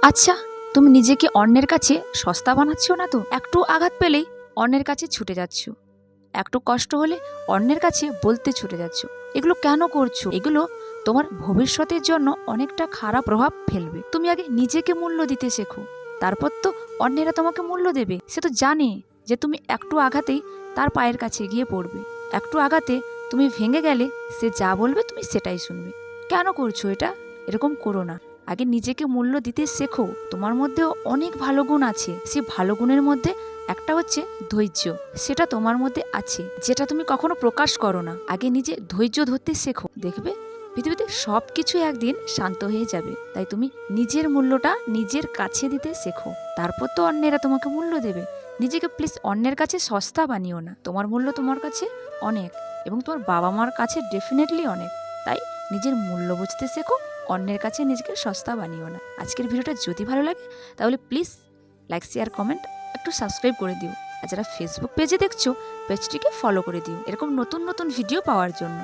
আচ্ছা, তুমি নিজেকে অন্যের কাছে সস্তা বানাচ্ছ না তো? একটু আঘাত পেলেই অন্যের কাছে ছুটে যাচ্ছ, একটু কষ্ট হলে অন্যের কাছে বলতে ছুটে যাচ্ছ। এগুলো কেন করছো? এগুলো তোমার ভবিষ্যতের জন্য অনেকটা খারাপ প্রভাব ফেলবে। তুমি আগে নিজেকে মূল্য দিতে শেখো, তারপর তো অন্যেরা তোমাকে মূল্য দেবে। সে তো জানে যে তুমি একটু আঘাতেই তার পায়ের কাছে গিয়ে পড়বে, একটু আঘাতে তুমি ভেঙে গেলে সে যা বলবে তুমি সেটাই শুনবে। কেন করছো এটা? এরকম করো না। আগে নিজেকে মূল্য দিতে শেখো। তোমার মধ্যেও অনেক ভালো গুণ আছে। সেই ভালো গুণের মধ্যে একটা হচ্ছে ধৈর্য। সেটা তোমার মধ্যে আছে, যেটা তুমি কখনো প্রকাশ করো না। আগে নিজে ধৈর্য ধরতে শেখো, দেখবে পৃথিবীতে সব কিছু একদিন শান্ত হয়ে যাবে। তাই তুমি নিজের মূল্যটা নিজের কাছে দিতে শেখো, তারপর তো অন্যেরা তোমাকে মূল্য দেবে। নিজেকে প্লিজ অন্যের কাছে সস্তা বানিও না। তোমার মূল্য তোমার কাছে অনেক, এবং তোমার বাবা মার কাছে ডেফিনেটলি অনেক। তাই নিজের মূল্য বুঝতে শেখো, অন্যের কাছে নিজেকে সস্তা বানিও না। আজকের ভিডিওটা যদি ভালো লাগে তাহলে প্লিজ লাইক, শেয়ার, কমেন্ট, একটু সাবস্ক্রাইব করে দিও। আর যারা ফেসবুক পেজে দেখছো, পেজটিকে ফলো করে দিও এরকম নতুন নতুন ভিডিও পাওয়ার জন্য।